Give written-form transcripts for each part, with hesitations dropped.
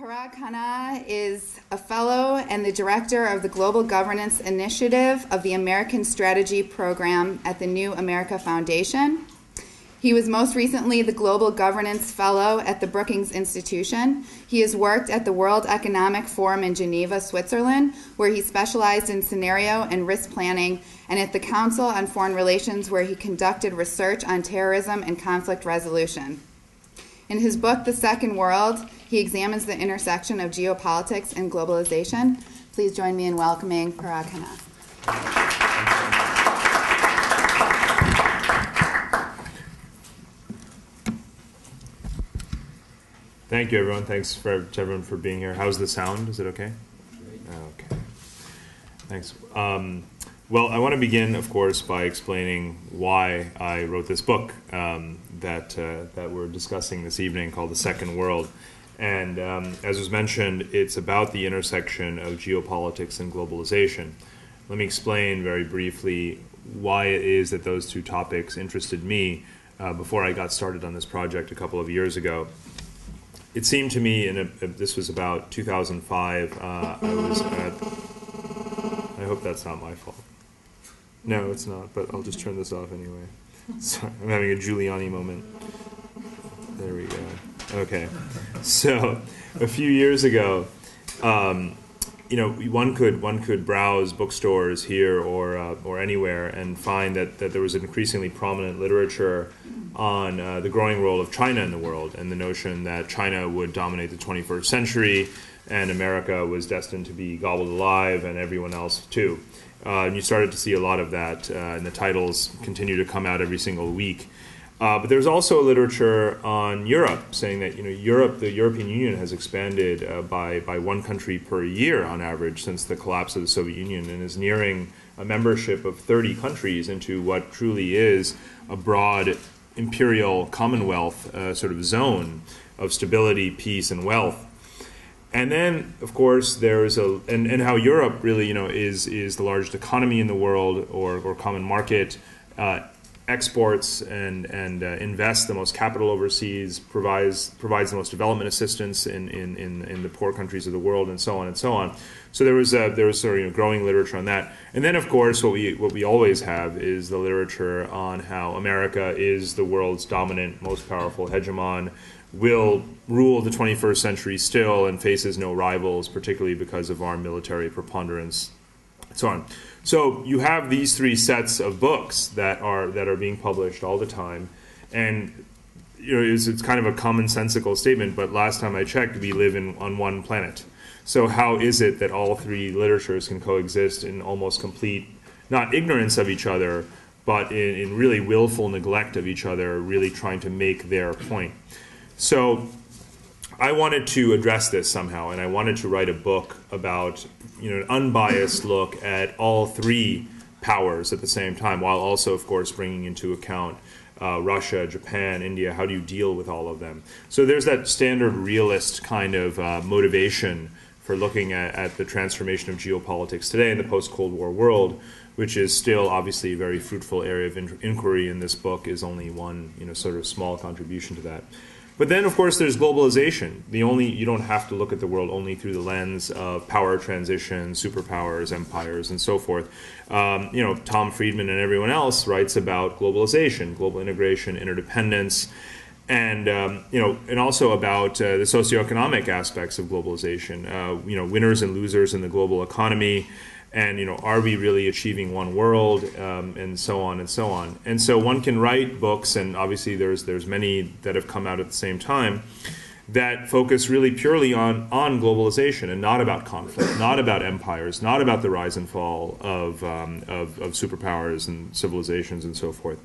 Parag Khanna is a fellow and the director of the Global Governance Initiative of the American Strategy Program at the New America Foundation. He was most recently the Global Governance Fellow at the Brookings Institution. He has worked at the World Economic Forum in Geneva, Switzerland, where he specialized in scenario and risk planning, and at the Council on Foreign Relations, where he conducted research on terrorism and conflict resolution. In his book, The Second World, he examines the intersection of geopolitics and globalization. Please join me in welcoming Parag Khanna. Thank you, everyone. Thanks to everyone for being here. How's the sound? Is it okay? Okay. Thanks. Well, I want to begin, of course, by explaining why I wrote this book that we're discussing this evening, called The Second World. And as was mentioned, it's about the intersection of geopolitics and globalization. Let me explain very briefly why it is that those two topics interested me before I got started on this project a couple of years ago. It seemed to me, this was about 2005, I was at, I hope that's not my fault. No, it's not, but I'll just turn this off anyway. Sorry, I'm having a Giuliani moment. There we go. Okay, so a few years ago, one could browse bookstores here or anywhere and find that there was an increasingly prominent literature on the growing role of China in the world, and the notion that China would dominate the 21st century and America was destined to be gobbled alive, and everyone else too. And you started to see a lot of that, and the titles continue to come out every single week. But there's also literature on Europe saying that the European Union has expanded by one country per year on average since the collapse of the Soviet Union, and is nearing a membership of 30 countries into what truly is a broad imperial commonwealth sort of zone of stability, peace, and wealth. And then, of course, there's and how Europe really is the largest economy in the world, or common market. Exports and invests the most capital overseas, provides the most development assistance in the poor countries of the world, and so on and so on. So there was sort of growing literature on that. And then, of course, what we always have is the literature on how America is the world's dominant, most powerful hegemon, will rule the 21st century still, and faces no rivals, particularly because of our military preponderance, and so on. So you have these three sets of books that are being published all the time, and it's kind of a commonsensical statement, but last time I checked, we live on one planet. So how is it that all three literatures can coexist in almost complete, not ignorance of each other, but in really willful neglect of each other, really trying to make their point? So I wanted to address this somehow, and I wanted to write a book about an unbiased look at all three powers at the same time, while also, of course, bringing into account Russia, Japan, India. How do you deal with all of them? So there's that standard realist kind of motivation for looking at the transformation of geopolitics today in the post-Cold War world, which is still obviously a very fruitful area of inquiry, and this book is only one sort of small contribution to that. But then, of course, there's globalization. You don't have to look at the world only through the lens of power transition, superpowers, empires, and so forth. Tom Friedman and everyone else writes about globalization, global integration, interdependence, and also about the socioeconomic aspects of globalization. Winners and losers in the global economy. And are we really achieving one world, and so on and so on. And so one can write books, and obviously there's many that have come out at the same time, that focus really purely on globalization, and not about conflict, not about empires, not about the rise and fall of superpowers and civilizations and so forth.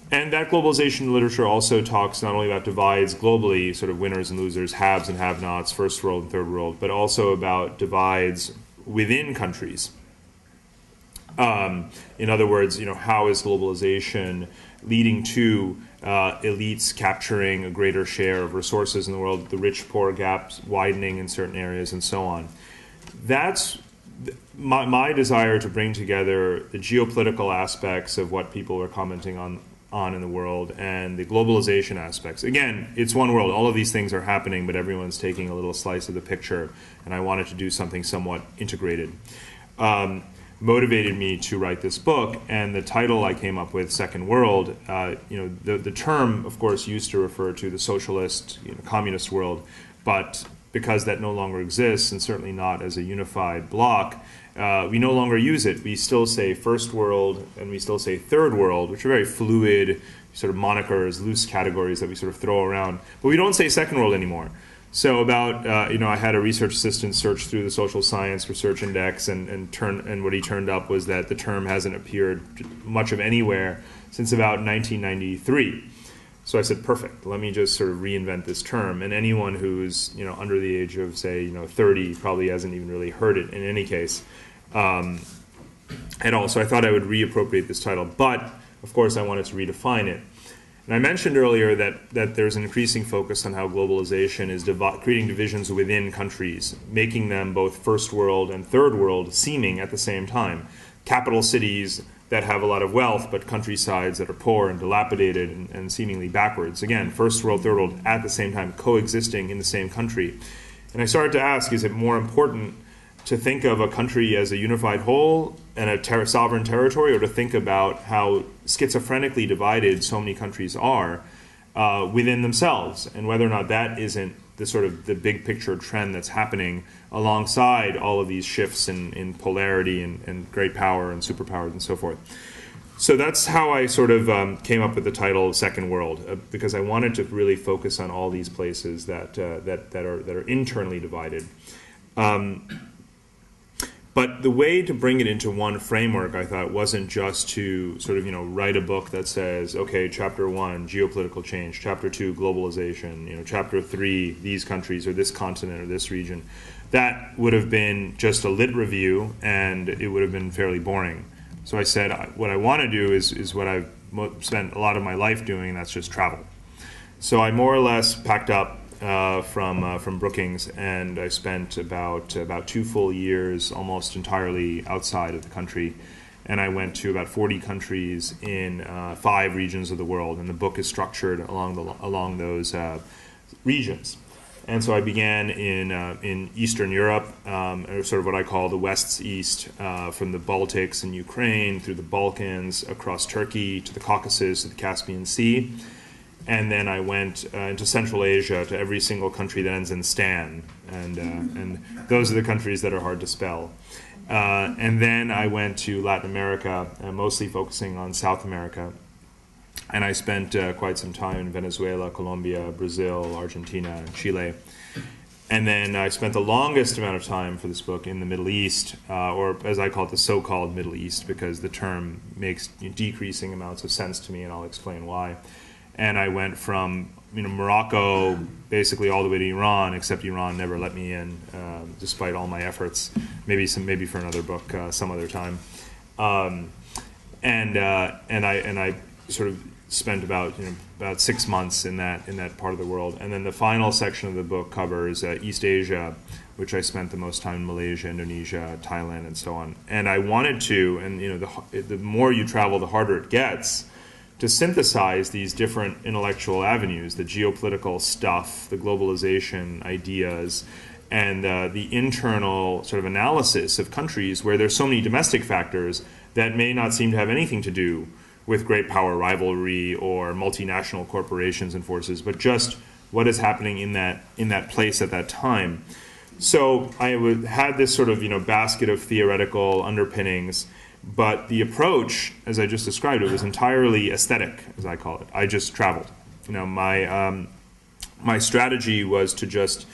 And that globalization literature also talks not only about divides globally, sort of winners and losers, haves and have-nots, first world and third world, but also about divides within countries. In other words, how is globalization leading to elites capturing a greater share of resources in the world, the rich-poor gaps widening in certain areas, and so on. That's my desire to bring together the geopolitical aspects of what people were commenting on on in the world and the globalization aspects. Again, it's one world. All of these things are happening, but everyone's taking a little slice of the picture, and I wanted to do something somewhat integrated. Motivated me to write this book, and the title I came up with, Second World, the term, of course, used to refer to the socialist, communist world, but because that no longer exists, and certainly not as a unified bloc, we no longer use it. We still say first world and we still say third world, which are very fluid sort of monikers, loose categories that we sort of throw around. But we don't say second world anymore. So about, I had a research assistant search through the Social Science Research Index, and what he turned up was that the term hasn't appeared much of anywhere since about 1993. So I said, perfect, let me just sort of reinvent this term. And anyone who's under the age of, say, 30 probably hasn't even really heard it in any case at all. So I thought I would reappropriate this title. But, of course, I wanted to redefine it. And I mentioned earlier that there's an increasing focus on how globalization is creating divisions within countries, making them both first world and third world seeming at the same time. Capital cities that have a lot of wealth, but countrysides that are poor and dilapidated and seemingly backwards. Again, first world, third world at the same time, coexisting in the same country. And I started to ask, is it more important to think of a country as a unified whole and a sovereign territory, or to think about how schizophrenically divided so many countries are within themselves, and whether or not that isn't the sort of the big picture trend that's happening alongside all of these shifts in polarity and great power and superpowers and so forth. So that's how I sort of came up with the title Second World, because I wanted to really focus on all these places that are internally divided. But the way to bring it into one framework, I thought, wasn't just to sort of, write a book that says, okay, chapter 1, geopolitical change, chapter 2, globalization, chapter 3, these countries or this continent or this region. That would have been just a lit review, and it would have been fairly boring. So I said, what I want to do is what I've spent a lot of my life doing, and that's just travel. So I more or less packed up from Brookings, and I spent about 2 full years almost entirely outside of the country, and I went to about 40 countries in 5 regions of the world, and the book is structured along those regions. And so I began in Eastern Europe, or sort of what I call the West's East, from the Baltics and Ukraine through the Balkans, across Turkey to the Caucasus to the Caspian Sea. And then I went into Central Asia to every single country that ends in Stan, and those are the countries that are hard to spell. And then I went to Latin America, mostly focusing on South America. And I spent quite some time in Venezuela, Colombia, Brazil, Argentina, and Chile. And then I spent the longest amount of time for this book in the Middle East, or as I call it, the so-called Middle East, because the term makes decreasing amounts of sense to me, and I'll explain why. And I went from Morocco basically all the way to Iran, except Iran never let me in, despite all my efforts. Maybe for another book some other time. And I sort of spent about 6 months in that part of the world. And then the final section of the book covers East Asia, which I spent the most time in Malaysia, Indonesia, Thailand, and so on. And I wanted to, and the more you travel, the harder it gets, to synthesize these different intellectual avenues, the geopolitical stuff, the globalization ideas, and the internal sort of analysis of countries where there's so many domestic factors that may not seem to have anything to do with great power rivalry or multinational corporations and forces, but just what is happening in that place at that time. So I had this sort of basket of theoretical underpinnings. But the approach, as I just described it, was entirely aesthetic, as I call it. I just traveled. My strategy was to just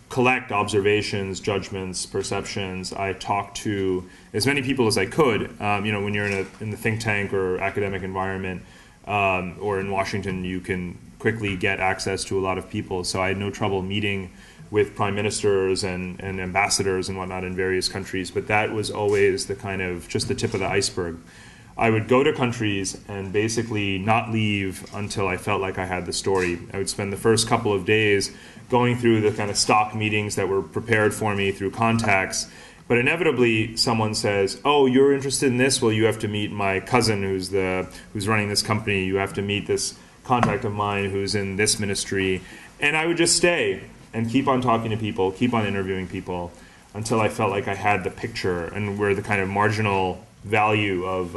collect observations, judgments, perceptions. I talked to as many people as I could. When you're in the think tank or academic environment, or in Washington, you can quickly get access to a lot of people. So I had no trouble meeting with prime ministers and ambassadors and whatnot in various countries, but that was always the kind of just the tip of the iceberg. I would go to countries and basically not leave until I felt like I had the story. I would spend the first couple of days going through the kind of stock meetings that were prepared for me through contacts, But inevitably, someone says, "Oh, you're interested in this? Well, you have to meet my cousin who's running this company. You have to meet this contact of mine who's in this ministry." And I would just stay and keep on talking to people, keep on interviewing people, until I felt like I had the picture and where the kind of marginal value of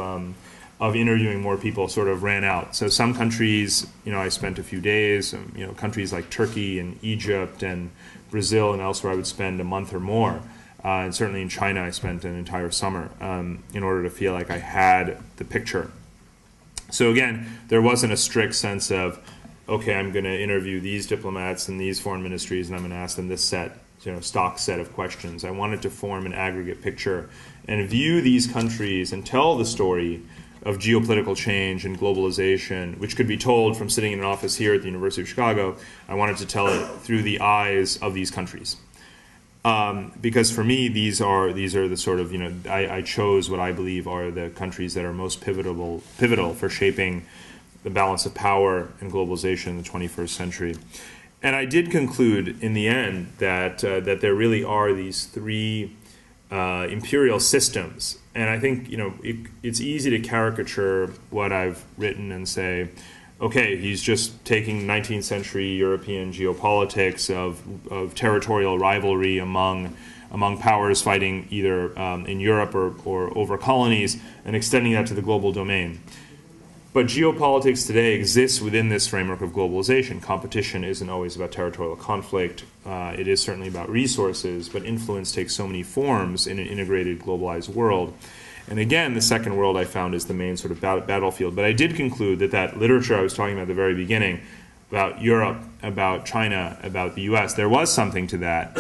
interviewing more people sort of ran out. So some countries, I spent a few days. Countries like Turkey and Egypt and Brazil and elsewhere, I would spend a month or more. And certainly in China, I spent an entire summer in order to feel like I had the picture. So again, there wasn't a strict sense of, okay, I'm going to interview these diplomats and these foreign ministries, and I'm going to ask them this stock set of questions. I wanted to form an aggregate picture and view these countries and tell the story of geopolitical change and globalization, which could be told from sitting in an office here at the University of Chicago. I wanted to tell it through the eyes of these countries. Because for me, these are the sort of, I chose what I believe are the countries that are most pivotal for shaping the balance of power and globalization in the 21st century. And I did conclude in the end that there really are these three imperial systems. And I think, it's easy to caricature what I've written and say, okay, he's just taking 19th century European geopolitics of territorial rivalry among powers fighting either in Europe or over colonies and extending that to the global domain. But geopolitics today exists within this framework of globalization. Competition isn't always about territorial conflict. It is certainly about resources, but influence takes so many forms in an integrated, globalized world. And again, the second world I found is the main sort of battlefield. But I did conclude that literature I was talking about at the very beginning, about Europe, about China, about the US, there was something to that,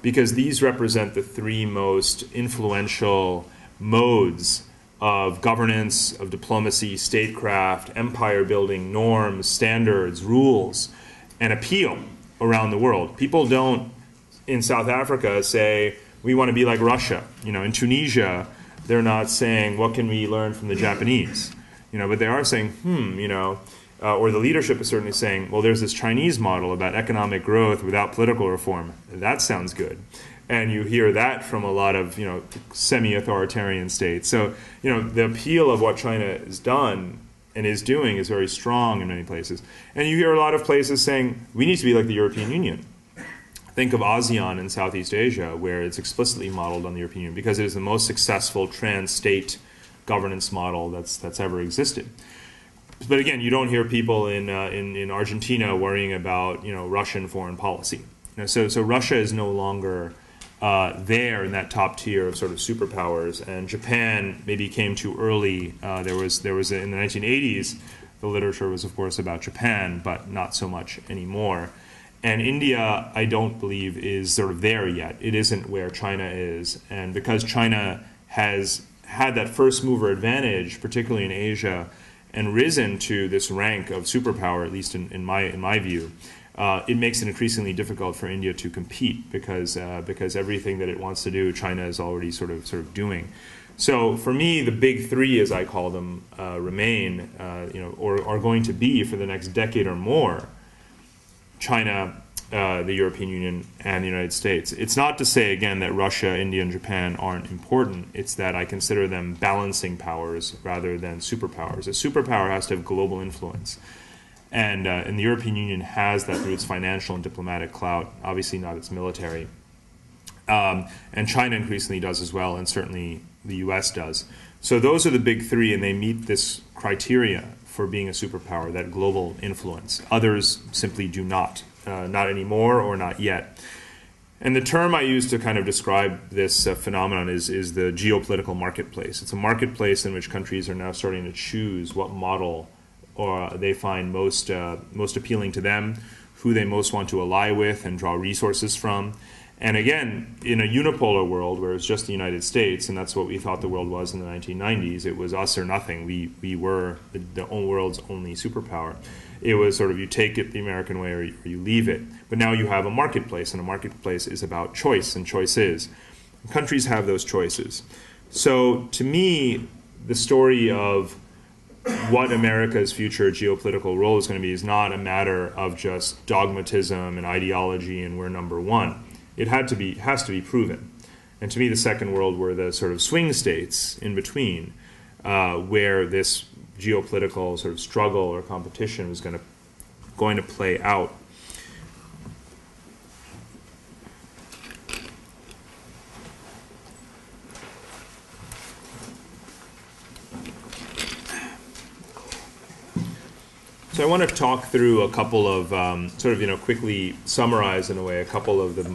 because these represent the three most influential modes of governance, of diplomacy, statecraft, empire building, norms, standards, rules, and appeal around the world. People don't, in South Africa, say, we want to be like Russia. In Tunisia, they're not saying, what can we learn from the Japanese? But they are saying, or the leadership is certainly saying, well, there's this Chinese model about economic growth without political reform. That sounds good. And you hear that from a lot of, semi-authoritarian states. So, the appeal of what China has done and is doing is very strong in many places. And you hear a lot of places saying, we need to be like the European Union. Think of ASEAN in Southeast Asia, where it's explicitly modeled on the European Union because it is the most successful trans-state governance model that's ever existed. But again, you don't hear people in Argentina worrying about Russian foreign policy. So Russia is no longer there in that top tier of sort of superpowers, and Japan maybe came too early. There was in the 1980s, the literature was of course about Japan, but not so much anymore. And India, I don't believe, is sort of there yet. It isn't where China is. And because China has had that first mover advantage, particularly in Asia, and risen to this rank of superpower, at least in my view, it makes it increasingly difficult for India to compete because everything that it wants to do, China is already sort of doing. So for me, the big three, as I call them, remain, or are going to be for the next decade or more, China, the European Union, and the United States. It's not to say, again, that Russia, India, and Japan aren't important. It's that I consider them balancing powers rather than superpowers. A superpower has to have global influence. And the European Union has that through its financial and diplomatic clout, obviously not its military. And China increasingly does as well, and certainly the US does. So those are the big three, and they meet this criteria for being a superpower, that global influence. Others simply do not anymore or not yet. And the term I use to kind of describe this phenomenon is the geopolitical marketplace. It's a marketplace in which countries are now starting to choose what model they find most appealing to them, who they most want to ally with and draw resources from. And again, in a unipolar world where it's just the United States, and that's what we thought the world was in the 1990s, it was us or nothing. We were the world's only superpower. It was sort of you take it the American way or you leave it. But now you have a marketplace, and a marketplace is about choice and choices. Countries have those choices. So to me, the story of what America's future geopolitical role is going to be is not a matter of just dogmatism and ideology and we're number one. It has to be proven. And to me, the Second World were the sort of swing states in between, where this geopolitical sort of struggle or competition was going to play out. So I want to talk through a couple of quickly summarize in a way a couple of the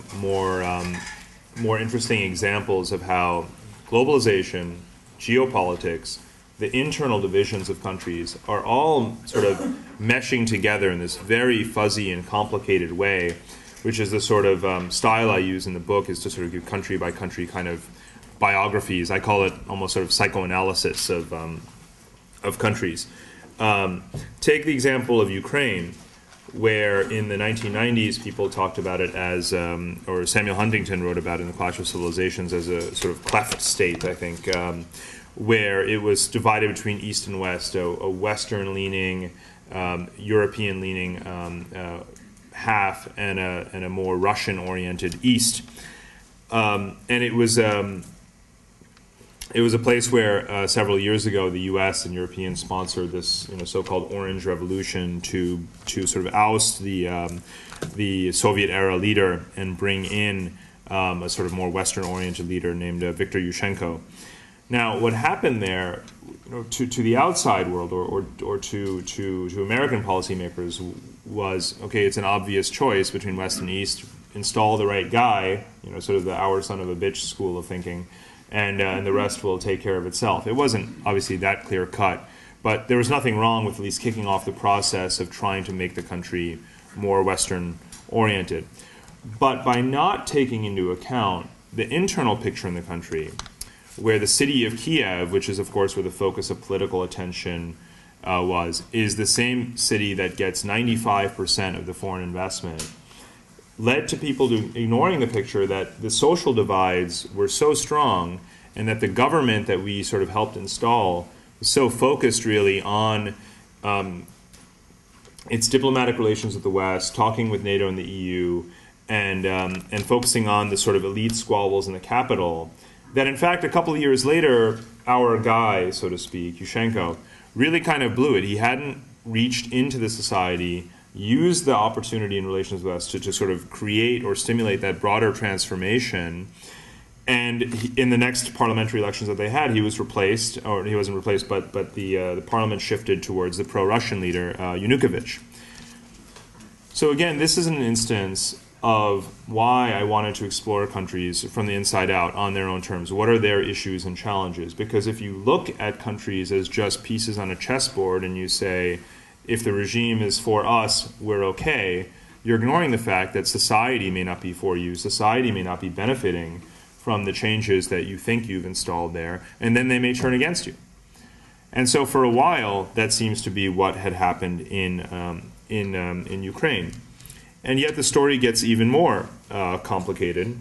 more interesting examples of how globalization, geopolitics, the internal divisions of countries are all sort of meshing together in this very fuzzy and complicated way, which is the sort of style I use in the book, is to sort of give country by country kind of biographies. I call it almost sort of psychoanalysis of countries. Take the example of Ukraine, where in the 1990s people talked about it as, or Samuel Huntington wrote about it in The Clash of Civilizations as a sort of cleft state, I think, where it was divided between East and West, a Western-leaning, European-leaning half, and a more Russian-oriented East. And it was a place where several years ago the U.S. and Europeans sponsored this, so-called Orange Revolution to sort of oust the Soviet-era leader and bring in a sort of more Western-oriented leader named Viktor Yushchenko. Now, what happened there, to the outside world or to American policymakers was, okay, it's an obvious choice between West and East. Install the right guy, sort of the our son of a bitch school of thinking, and the rest will take care of itself. It wasn't obviously that clear cut, but there was nothing wrong with at least kicking off the process of trying to make the country more Western oriented. But by not taking into account the internal picture in the country, where the city of Kiev, which is of course where the focus of political attention is the same city that gets 95% of the foreign investment, led to people ignoring the picture that the social divides were so strong and that the government that we sort of helped install was so focused really on its diplomatic relations with the West, talking with NATO and the EU, and focusing on the sort of elite squabbles in the capital, that in fact a couple of years later, our guy, so to speak, Yushchenko, really kind of blew it. He hadn't reached into the society, used the opportunity in relations with us to sort of create or stimulate that broader transformation. And in the next parliamentary elections that they had, he was replaced, or he wasn't replaced, but the parliament shifted towards the pro-Russian leader, Yanukovych. So again, this is an instance of why I wanted to explore countries from the inside out on their own terms. What are their issues and challenges? Because if you look at countries as just pieces on a chessboard and you say, if the regime is for us, we're okay, you're ignoring the fact that society may not be for you, society may not be benefiting from the changes that you think you've installed there, and then they may turn against you. And so for a while, that seems to be what had happened in Ukraine. And yet the story gets even more complicated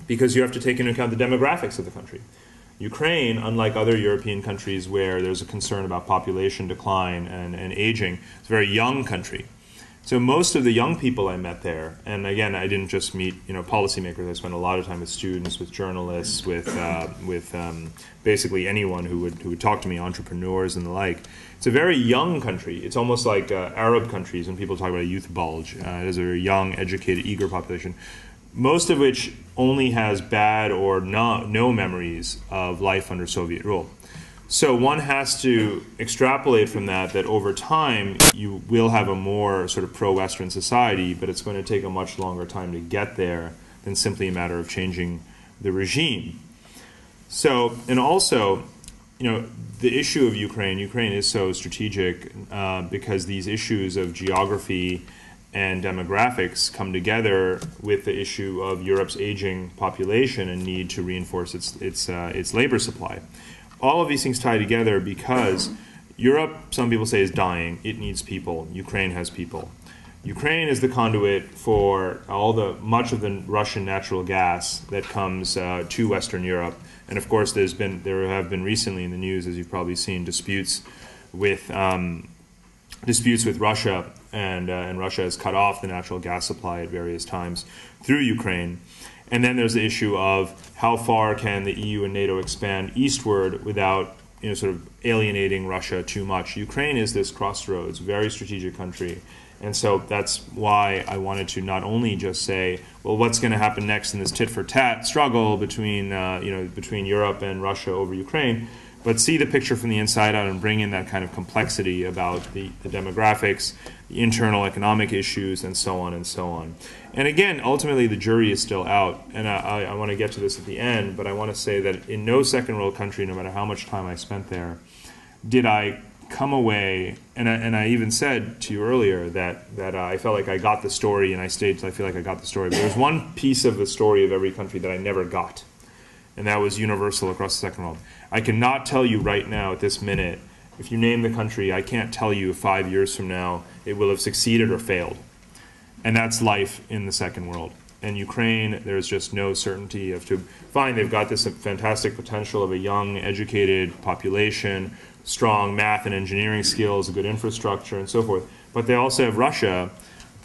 because you have to take into account the demographics of the country. Ukraine, unlike other European countries where there's a concern about population decline and aging, it's a very young country. So most of the young people I met there, and again, I didn't just meet policymakers. I spent a lot of time with students, with journalists, with basically anyone who would talk to me, entrepreneurs and the like. It's a very young country. It's almost like Arab countries when people talk about a youth bulge. It is a very young, educated, eager population, most of which only has bad or no memories of life under Soviet rule. So one has to extrapolate from that over time you will have a more sort of pro-Western society, but it's going to take a much longer time to get there than simply a matter of changing the regime. So, and also, the issue of Ukraine is so strategic because these issues of geography and demographics come together with the issue of Europe's aging population and need to reinforce its labor supply. All of these things tie together because Europe, some people say, is dying. It needs people. Ukraine has people. Ukraine is the conduit for much of the Russian natural gas that comes to Western Europe. And of course, there have been recently in the news, as you've probably seen, disputes with Russia, and Russia has cut off the natural gas supply at various times through Ukraine. And then there's the issue of how far can the EU and NATO expand eastward without sort of alienating Russia too much. Ukraine is this crossroads, very strategic country. And so that's why I wanted to not only just say, well, what's going to happen next in this tit-for-tat struggle between, between Europe and Russia over Ukraine, but see the picture from the inside out and bring in that kind of complexity about the demographics, the internal economic issues, and so on and so on. And again, ultimately, the jury is still out. And I want to get to this at the end, but I want to say that in no second world country, no matter how much time I spent there, did I come away, and I even said to you earlier that I felt like I got the story, and I stayed till I feel like I got the story. But there's one piece of the story of every country that I never got, and that was universal across the second world. I cannot tell you right now at this minute, if you name the country, I can't tell you if 5 years from now it will have succeeded or failed. And that's life in the second world. And Ukraine, there's just no certainty of fine, they've got this fantastic potential of a young, educated population, strong math and engineering skills, a good infrastructure, and so forth. But they also have Russia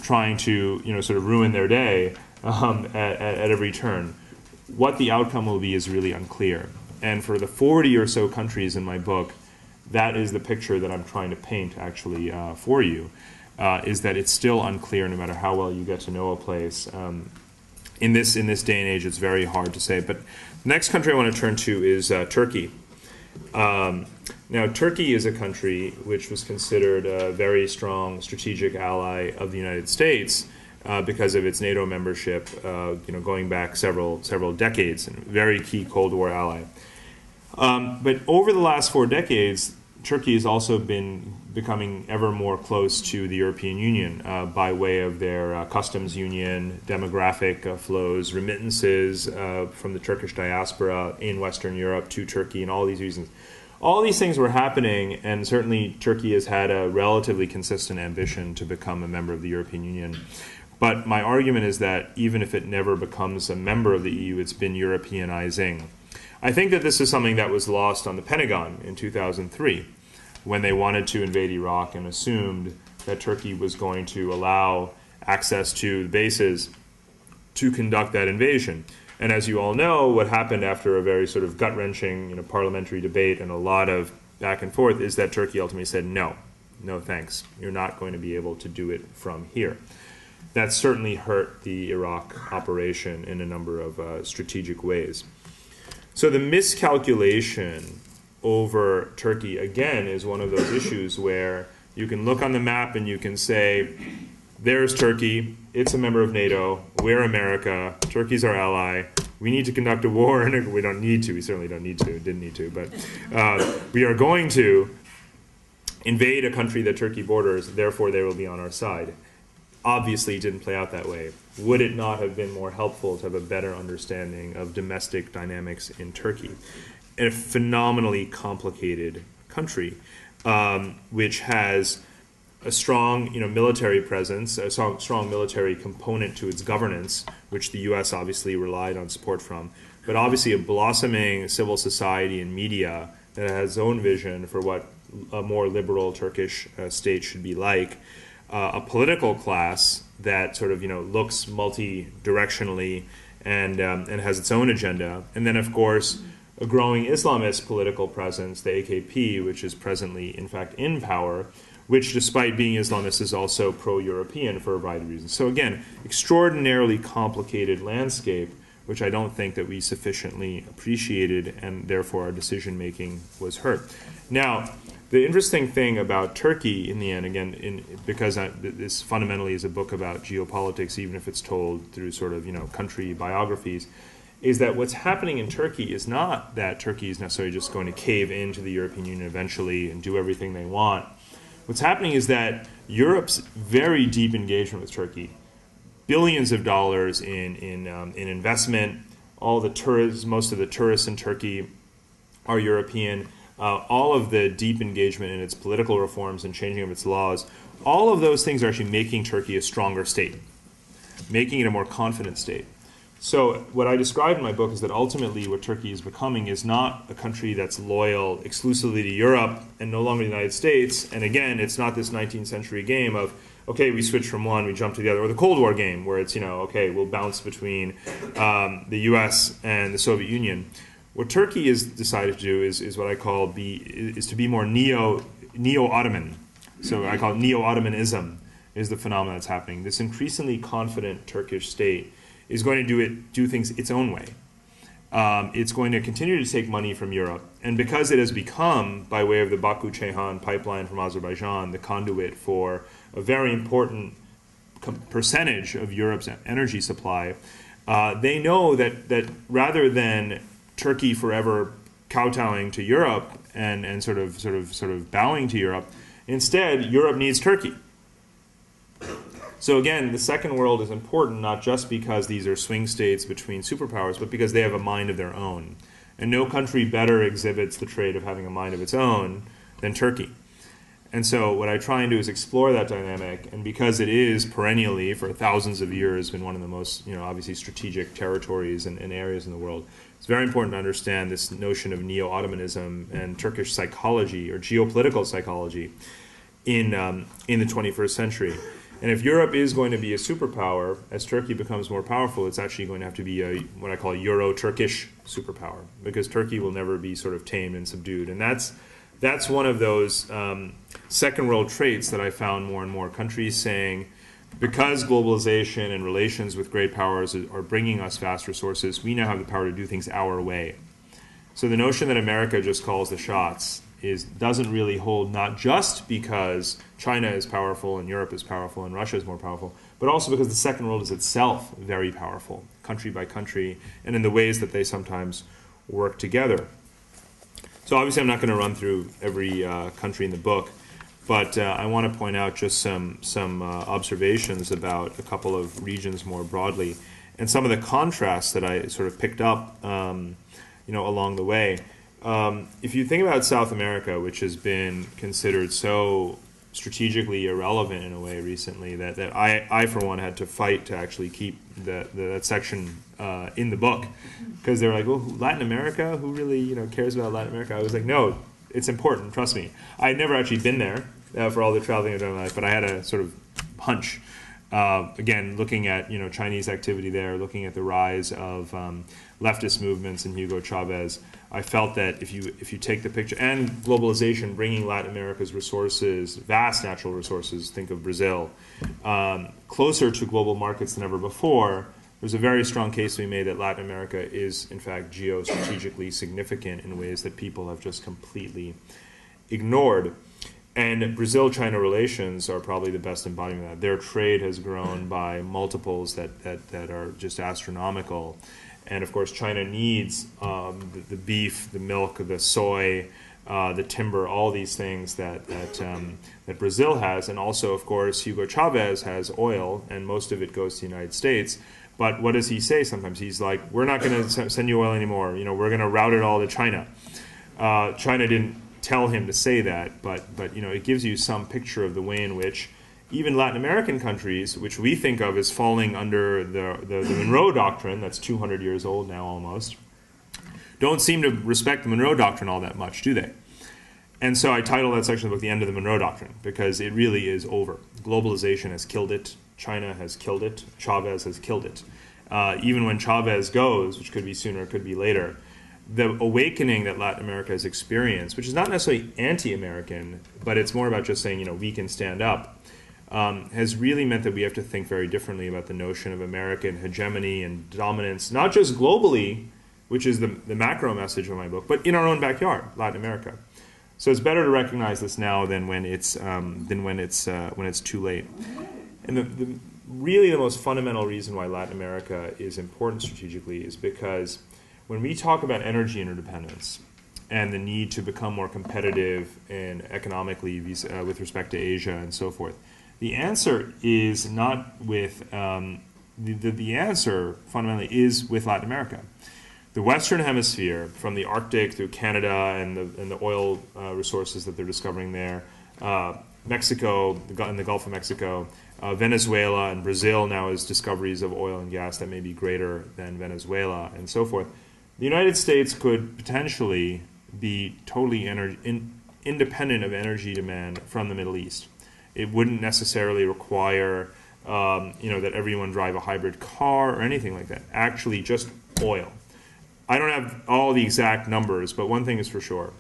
trying to, sort of ruin their day at every turn. What the outcome will be is really unclear. And for the 40 or so countries in my book, that is the picture that I'm trying to paint, actually, for you, is that it's still unclear no matter how well you get to know a place. In this day and age, it's very hard to say. But the next country I want to turn to is Turkey. Now, Turkey is a country which was considered a very strong strategic ally of the United States because of its NATO membership, going back several decades, and a very key Cold War ally. But over the last 4 decades, Turkey has also been becoming ever more close to the European Union by way of their customs union, demographic flows, remittances from the Turkish diaspora in Western Europe to Turkey, and all these reasons. All these things were happening, and certainly Turkey has had a relatively consistent ambition to become a member of the European Union. But my argument is that even if it never becomes a member of the EU, it's been Europeanizing. I think that this is something that was lost on the Pentagon in 2003 when they wanted to invade Iraq and assumed that Turkey was going to allow access to the bases to conduct that invasion. And as you all know, what happened after a very sort of gut-wrenching parliamentary debate and a lot of back and forth is that Turkey ultimately said, no thanks. You're not going to be able to do it from here. That certainly hurt the Iraq operation in a number of strategic ways. So the miscalculation over Turkey, again, is one of those issues where you can look on the map and you can say, there's Turkey, it's a member of NATO, we're America, Turkey's our ally, we need to conduct a war, and we don't need to, we certainly don't need to, didn't need to, but we are going to invade a country that Turkey borders, therefore they will be on our side. Obviously it didn't play out that way. Would it not have been more helpful to have a better understanding of domestic dynamics in Turkey? A phenomenally complicated country, which has a strong, military presence, a strong military component to its governance, which the U.S. obviously relied on support from, but obviously a blossoming civil society and media that has its own vision for what a more liberal Turkish state should be like, a political class that sort of, looks multi-directionally and has its own agenda, and then, of course, a growing Islamist political presence, the AKP, which is presently, in fact, in power, which, despite being Islamist, is also pro-European for a variety of reasons. So again, extraordinarily complicated landscape, which I don't think that we sufficiently appreciated, and therefore our decision-making was hurt. Now, the interesting thing about Turkey, in the end, again, because this fundamentally is a book about geopolitics, even if it's told through sort of, country biographies, is that what's happening in Turkey is not that Turkey is necessarily just going to cave into the European Union eventually and do everything they want. What's happening is that Europe's very deep engagement with Turkey, billions of dollars in investment, all the tourists, most of the tourists in Turkey are European, all of the deep engagement in its political reforms and changing of its laws, all of those things are actually making Turkey a stronger state, making it a more confident state. So what I described in my book is that ultimately what Turkey is becoming is not a country that's loyal exclusively to Europe and no longer the United States. And again, it's not this 19th century game of, okay, we switch from one, we jump to the other, or the Cold War game where it's, okay, we'll bounce between the US and the Soviet Union. What Turkey has decided to do is what I call to be more neo-Ottoman. So I call it neo-Ottomanism is the phenomenon that's happening. This increasingly confident Turkish state is going to do things its own way. It's going to continue to take money from Europe. And because it has become, by way of the Baku-Ceyhan pipeline from Azerbaijan, the conduit for a very important percentage of Europe's energy supply, they know that rather than Turkey forever kowtowing to Europe and sort of bowing to Europe, instead Europe needs Turkey. So again, the second world is important not just because these are swing states between superpowers, but because they have a mind of their own. And no country better exhibits the trait of having a mind of its own than Turkey. And so what I try and do is explore that dynamic, and because it is perennially, for thousands of years, been one of the most, obviously strategic territories and areas in the world, it's very important to understand this notion of neo-Ottomanism and Turkish psychology or geopolitical psychology in the 21st century. And if Europe is going to be a superpower, as Turkey becomes more powerful, it's actually going to have to be what I call a Euro-Turkish superpower, because Turkey will never be sort of tamed and subdued. And that's one of those second world traits that I found more and more countries saying, because globalization and relations with great powers are bringing us vast resources, we now have the power to do things our way. So the notion that America just calls the shots doesn't really hold, not just because China is powerful and Europe is powerful and Russia is more powerful, but also because the second world is itself very powerful, country by country, and in the ways that they sometimes work together. So obviously I'm not going to run through every country in the book, but I want to point out just some observations about a couple of regions more broadly, and some of the contrasts that I sort of picked up along the way. If you think about South America, which has been considered so strategically irrelevant in a way recently that I for one, had to fight to actually keep that section in the book, because they were like, well, Latin America? Who really cares about Latin America? I was like, no, it's important, trust me. I had never actually been there for all the traveling I've done in my life, but I had a sort of hunch. Again, looking at Chinese activity there, looking at the rise of leftist movements and Hugo Chavez, I felt that if you take the picture, and globalization bringing Latin America's resources, vast natural resources, think of Brazil, closer to global markets than ever before, there's a very strong case to be made that Latin America is in fact geostrategically significant in ways that people have just completely ignored. And Brazil-China relations are probably the best embodiment of that. Their trade has grown by multiples that are just astronomical. And of course, China needs the beef, the milk, the soy, the timber, all these things that Brazil has. And also, of course, Hugo Chavez has oil, and most of it goes to the United States. But what does he say sometimes? He's like, we're not going to send you oil anymore. We're going to route it all to China. China didn't tell him to say that, but it gives you some picture of the way in which even Latin American countries, which we think of as falling under the Monroe Doctrine, that's 200 years old now almost, don't seem to respect the Monroe Doctrine all that much, do they? And so I titled that section of the book The End of the Monroe Doctrine, because it really is over. Globalization has killed it. China has killed it. Chavez has killed it. Even when Chavez goes, which could be sooner, could be later, the awakening that Latin America has experienced, which is not necessarily anti-American, but it's more about just saying, we can stand up, has really meant that we have to think very differently about the notion of American hegemony and dominance, not just globally, which is the macro message of my book, but in our own backyard, Latin America. So it's better to recognize this now than when it's too late. And really the most fundamental reason why Latin America is important strategically is because when we talk about energy interdependence and the need to become more competitive and economically with respect to Asia and so forth, the answer is not with the answer fundamentally is with Latin America. The Western Hemisphere, from the Arctic through Canada and the oil resources that they're discovering there, Mexico, in the Gulf of Mexico, Venezuela and Brazil now has discoveries of oil and gas that may be greater than Venezuela, and so forth. The United States could potentially be totally independent of energy demand from the Middle East. It wouldn't necessarily require that everyone drive a hybrid car or anything like that. Actually, just oil. I don't have all the exact numbers, but one thing is for sure.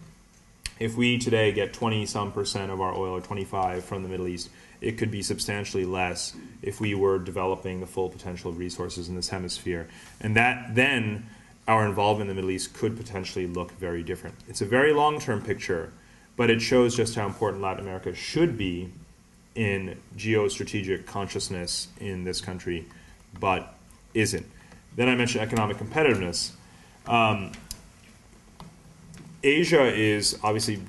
If we today get 20-some% of our oil, or 25, from the Middle East, it could be substantially less if we were developing the full potential of resources in this hemisphere. And that then our involvement in the Middle East could potentially look very different. It's a very long-term picture, but it shows just how important Latin America should be in geostrategic consciousness in this country, but isn't. Then I mentioned economic competitiveness. Asia is obviously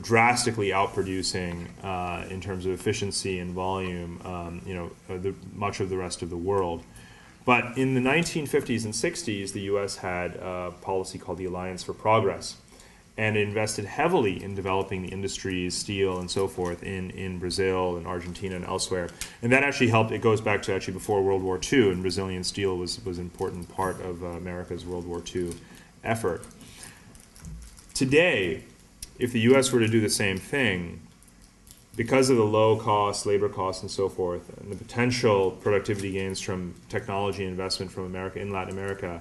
drastically outproducing in terms of efficiency and volume much of the rest of the world. But in the 1950s and 60s, the U.S. had a policy called the Alliance for Progress, and it invested heavily in developing the industries, steel and so forth, in Brazil and Argentina and elsewhere. And that actually helped. It goes back to actually before World War II, and Brazilian steel was an important part of America's World War II effort. Today, if the U.S. were to do the same thing, because of the low cost, labor costs and so forth, and the potential productivity gains from technology investment from America in Latin America,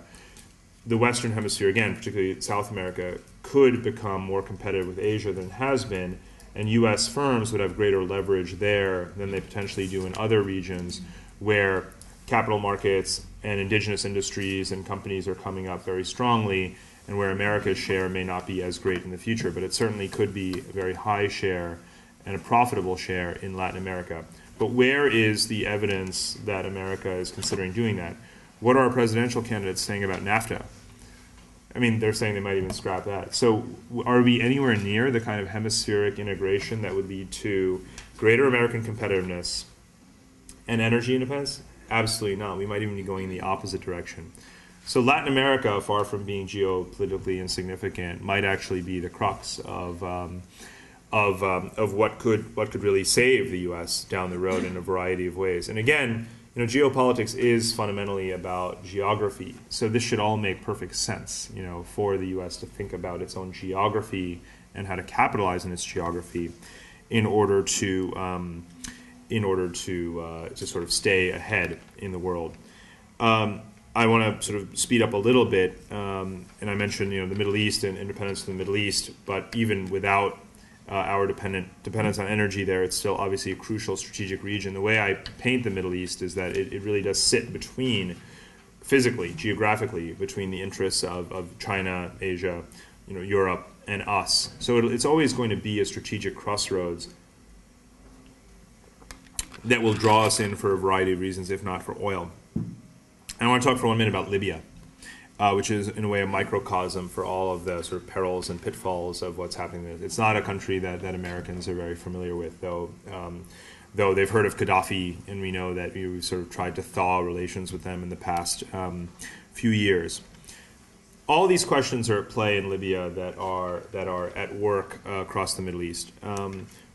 the Western Hemisphere, again, particularly South America, could become more competitive with Asia than it has been, and U.S. firms would have greater leverage there than they potentially do in other regions where capital markets and indigenous industries and companies are coming up very strongly, and where America's share may not be as great in the future, but it certainly could be a very high share and a profitable share in Latin America. But where is the evidence that America is considering doing that? What are our presidential candidates saying about NAFTA? I mean, they're saying they might even scrap that. So are we anywhere near the kind of hemispheric integration that would lead to greater American competitiveness and energy independence? Absolutely not. We might even be going in the opposite direction. So Latin America, far from being geopolitically insignificant, might actually be the crux of what could really save the U.S. down the road in a variety of ways. And again, geopolitics is fundamentally about geography. So this should all make perfect sense, for the U.S. to think about its own geography and how to capitalize on its geography in order to sort of stay ahead in the world. I want to sort of speed up a little bit, and I mentioned the Middle East and independence from the Middle East, but even without our dependence on energy there, it's still obviously a crucial strategic region. The way I paint the Middle East is that it really does sit between, physically, geographically, between the interests of China, Asia, Europe, and us. So it's always going to be a strategic crossroads that will draw us in for a variety of reasons, if not for oil. And I want to talk for 1 minute about Libya, which is in a way a microcosm for all of the sort of perils and pitfalls of what's happening there. It's not a country that Americans are very familiar with, though they've heard of Gaddafi, and we know that we've sort of tried to thaw relations with them in the past few years. All these questions are at play in Libya that are at work across the Middle East.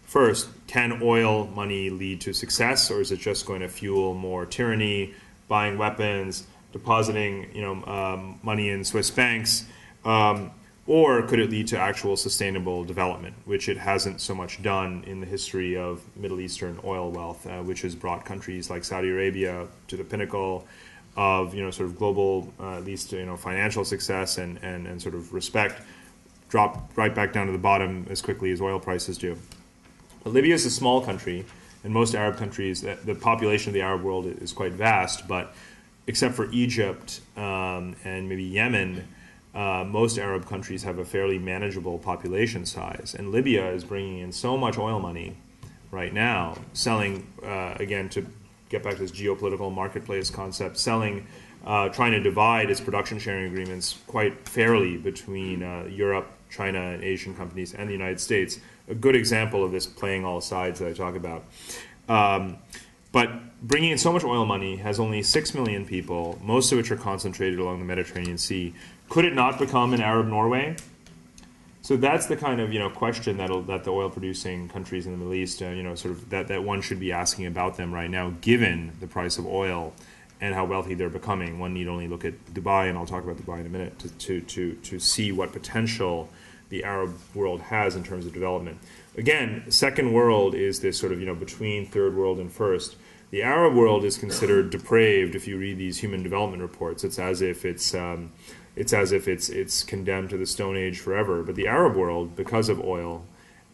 First, can oil money lead to success, or is it just going to fuel more tyranny, buying weapons, depositing money in Swiss banks, or could it lead to actual sustainable development, which it hasn't so much done in the history of Middle Eastern oil wealth, which has brought countries like Saudi Arabia to the pinnacle of sort of global, at least financial success and sort of respect, drop right back down to the bottom as quickly as oil prices do. But Libya is a small country. In most Arab countries, the population of the Arab world is quite vast, but except for Egypt and maybe Yemen, most Arab countries have a fairly manageable population size. And Libya is bringing in so much oil money right now, selling, again, to get back to this geopolitical marketplace concept, trying to divide its production sharing agreements quite fairly between Europe, China, and Asian companies, and the United States. A good example of this playing all sides that I talk about. But bringing in so much oil money has only 6 million people, most of which are concentrated along the Mediterranean Sea. Could it not become an Arab Norway? So that's the kind of question that the oil producing countries in the Middle East sort of that one should be asking about them right now, given the price of oil and how wealthy they're becoming. One need only look at Dubai, and I'll talk about Dubai in a minute, to see what potential the Arab world has in terms of development. Again, second world is this sort of between third world and first. The Arab world is considered depraved if you read these human development reports. It's as if it's condemned to the Stone Age forever. But the Arab world, because of oil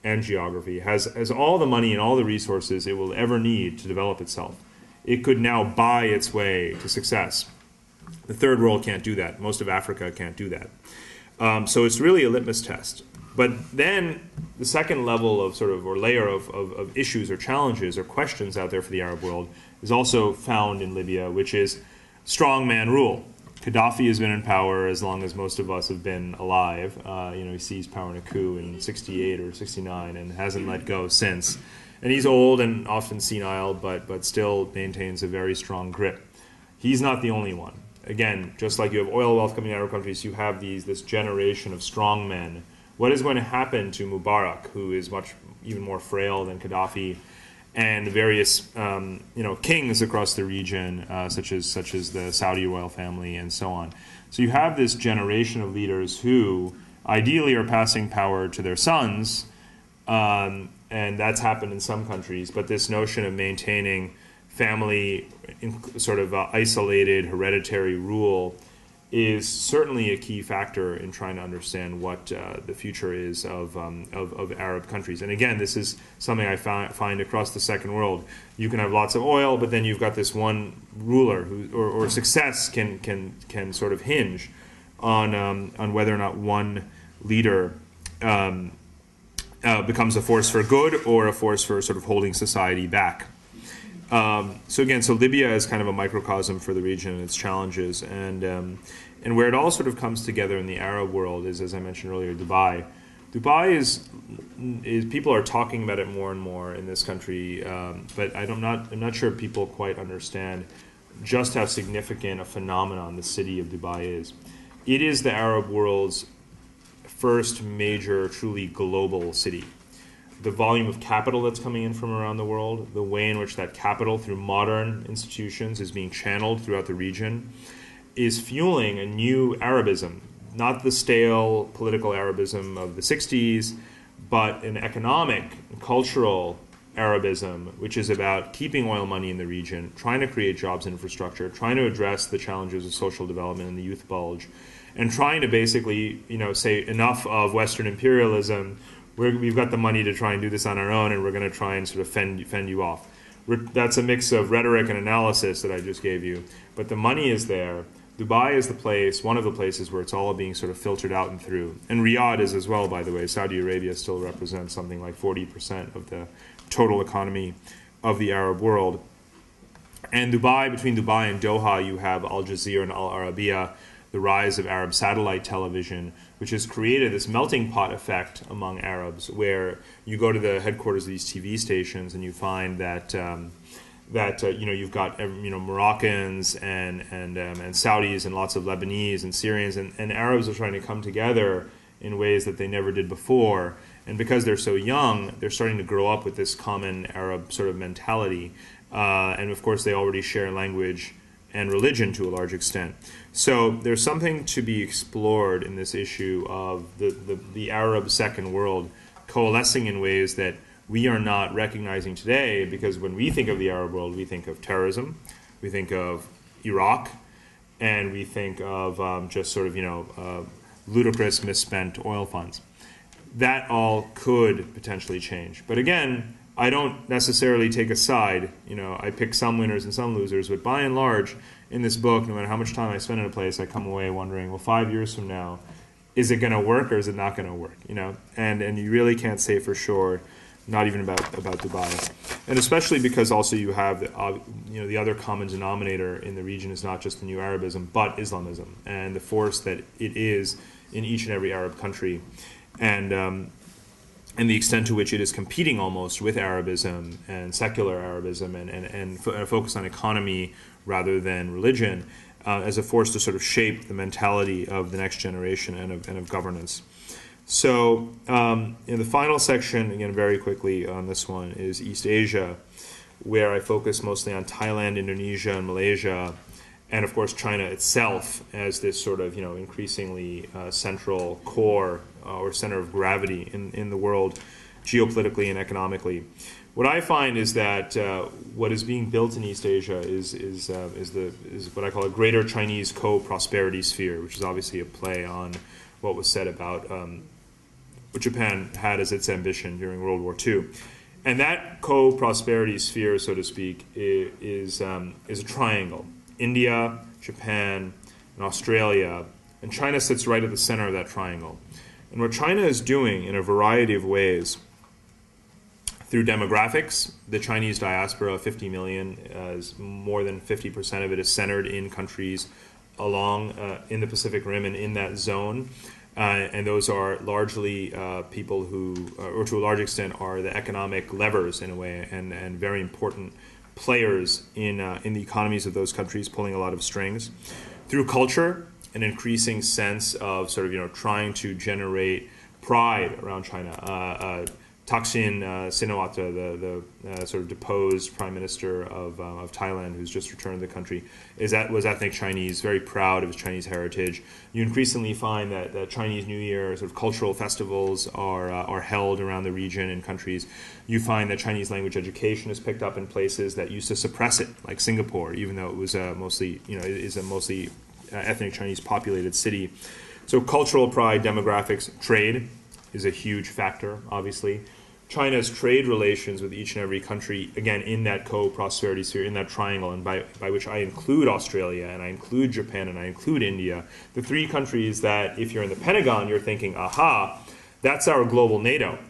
and geography, has all the money and all the resources it will ever need to develop itself. It could now buy its way to success. The third world can't do that. Most of Africa can't do that. So it's really a litmus test. But then the second level of or layer of issues or challenges or questions out there for the Arab world is also found in Libya, which is strongman rule. Gaddafi has been in power as long as most of us have been alive. He seized power in a coup in 68 or 69 and hasn't let go since. And he's old and often senile, but still maintains a very strong grip. He's not the only one. Again, just like you have oil wealth coming out of Arab countries, you have this generation of strong men. What is going to happen to Mubarak, who is even more frail than Gaddafi, and the various kings across the region, such as the Saudi royal family and so on? So you have this generation of leaders who ideally are passing power to their sons, and that's happened in some countries. But this notion of maintaining family isolated hereditary rule is certainly a key factor in trying to understand what the future is of Arab countries. And again, this is something I find across the second world. You can have lots of oil, but then you've got this one ruler or success can sort of hinge on whether or not one leader becomes a force for good or a force for sort of holding society back. So Libya is kind of a microcosm for the region and its challenges, and where it all sort of comes together in the Arab world is, as I mentioned earlier, Dubai. Dubai is people are talking about it more and more in this country, but I'm not sure people quite understand just how significant a phenomenon the city of Dubai is. It is the Arab world's first major, truly global city. The volume of capital that's coming in from around the world, the way in which that capital through modern institutions is being channeled throughout the region, is fueling a new Arabism, not the stale political Arabism of the 60s, but an economic, cultural Arabism, which is about keeping oil money in the region, trying to create jobs and infrastructure, trying to address the challenges of social development and the youth bulge, and trying to basically, say enough of Western imperialism. We've got the money to try and do this on our own, and we're going to try and sort of fend you off. That's a mix of rhetoric and analysis that I just gave you. But the money is there. Dubai is the place, one of the places where it's all being sort of filtered out and through. And Riyadh is as well, by the way. Saudi Arabia still represents something like 40% of the total economy of the Arab world. And between Dubai and Doha, you have Al Jazeera and Al Arabiya, the rise of Arab satellite television, which has created this melting pot effect among Arabs, where you go to the headquarters of these TV stations and you find that you've got Moroccans and Saudis and lots of Lebanese and Syrians, and Arabs are trying to come together in ways that they never did before. And because they're so young, they're starting to grow up with this common Arab sort of mentality. And of course, they already share language and religion to a large extent. So there's something to be explored in this issue of the Arab second world coalescing in ways that we are not recognizing today, because when we think of the Arab world, we think of terrorism, we think of Iraq, and we think of just sort of, ludicrous misspent oil funds. That all could potentially change. But again, I don't necessarily take a side. I pick some winners and some losers, but by and large, in this book, no matter how much time I spend in a place, I come away wondering, well, 5 years from now, is it going to work or is it not going to work? And you really can't say for sure, not even about Dubai, and especially because also you have the other common denominator in the region is not just the new Arabism, but Islamism and the force that it is in each and every Arab country, and the extent to which it is competing almost with Arabism and secular Arabism and focus on economy rather than religion as a force to sort of shape the mentality of the next generation and of governance. So in the final section, again, very quickly on this one, is East Asia, where I focus mostly on Thailand, Indonesia, and Malaysia, and of course China itself as this sort of increasingly central core or center of gravity in the world, geopolitically and economically. What I find is that what is being built in East Asia is what I call a greater Chinese co-prosperity sphere, which is obviously a play on what was said about what Japan had as its ambition during World War II. And that co-prosperity sphere, so to speak, is a triangle. India, Japan, and Australia, and China sits right at the center of that triangle. And what China is doing in a variety of ways, through demographics, the Chinese diaspora of 50 million, is more than 50% of it is centered in countries along in the Pacific Rim and in that zone. And those are largely people who, or to a large extent, are the economic levers in a way, and very important players in the economies of those countries, pulling a lot of strings. Through culture, an increasing sense of sort of trying to generate pride around China. Thaksin Shinawatra, the sort of deposed prime minister of Thailand, who's just returned to the country, was ethnic Chinese, very proud of his Chinese heritage. You increasingly find that Chinese New Year sort of cultural festivals are held around the region in countries. You find that Chinese language education is picked up in places that used to suppress it, like Singapore, even though it was mostly ethnic Chinese populated city. So cultural pride, demographics, trade is a huge factor, obviously. China's trade relations with each and every country, again, in that co-prosperity sphere, in that triangle, and by which I include Australia, and I include Japan, and I include India, the three countries that, if you're in the Pentagon, you're thinking, aha, that's our global NATO.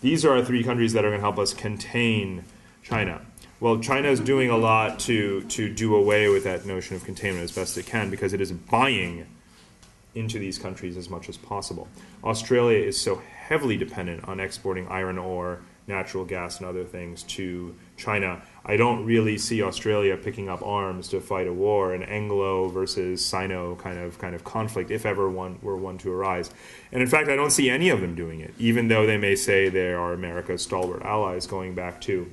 These are our three countries that are going to help us contain China. Well, China is doing a lot to do away with that notion of containment as best it can, because it is buying into these countries as much as possible. Australia is so heavily dependent on exporting iron ore, natural gas, and other things to China. I don't really see Australia picking up arms to fight a war, an Anglo versus Sino kind of conflict, if ever one were one to arise. And in fact, I don't see any of them doing it, even though they may say they are America's stalwart allies, going back to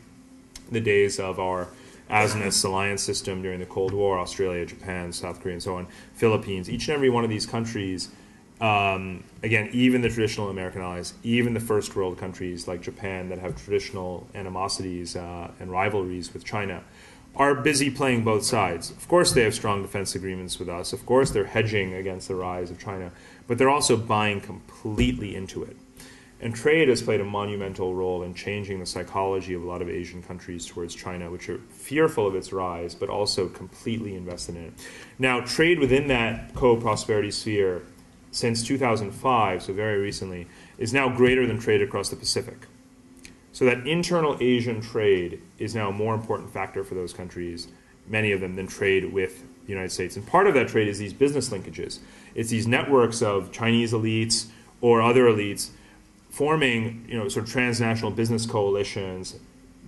the days of our ASNIS alliance system during the Cold War, Australia, Japan, South Korea, and so on, Philippines. Each and every one of these countries, again, even the traditional American allies, even the first world countries like Japan that have traditional animosities and rivalries with China, are busy playing both sides. Of course, they have strong defense agreements with us. Of course, they're hedging against the rise of China, but they're also buying completely into it. And trade has played a monumental role in changing the psychology of a lot of Asian countries towards China, which are fearful of its rise, but also completely invested in it. Now, trade within that co-prosperity sphere since 2005, so very recently, is now greater than trade across the Pacific. So that internal Asian trade is now a more important factor for those countries, many of them, than trade with the United States. And part of that trade is these business linkages. It's these networks of Chinese elites or other elites forming, sort of transnational business coalitions,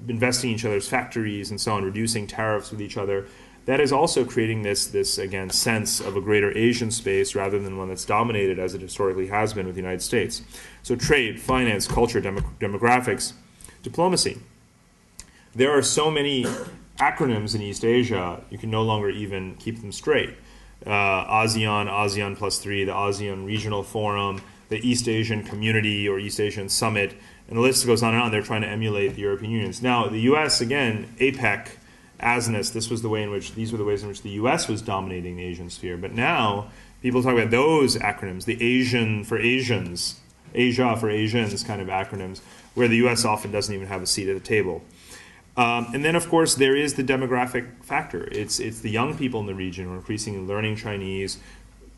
investing in each other's factories and so on, reducing tariffs with each other. That is also creating this again, sense of a greater Asian space rather than one that's dominated, as it historically has been, with the United States. So trade, finance, culture, demographics, diplomacy. There are so many acronyms in East Asia, you can no longer even keep them straight. ASEAN, ASEAN plus 3, the ASEAN Regional Forum, the East Asian Community or East Asian Summit, and the list goes on and on. They're trying to emulate the European Union. Now, the U.S., again, APEC, ASNIS, these were the ways in which the U.S. was dominating the Asian sphere. But now, people talk about those acronyms, the Asian for Asians, Asia for Asians kind of acronyms, where the U.S. often doesn't even have a seat at the table. And then, of course, there is the demographic factor. It's the young people in the region who are increasingly learning Chinese,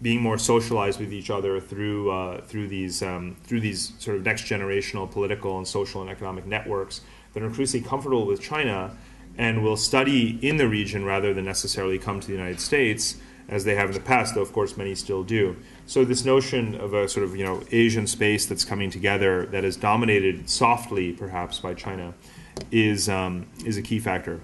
being more socialized with each other through these sort of next generational political and social and economic networks that are increasingly comfortable with China and will study in the region rather than necessarily come to the United States as they have in the past, though of course many still do. So this notion of a sort of Asian space that's coming together that is dominated softly perhaps by China is a key factor.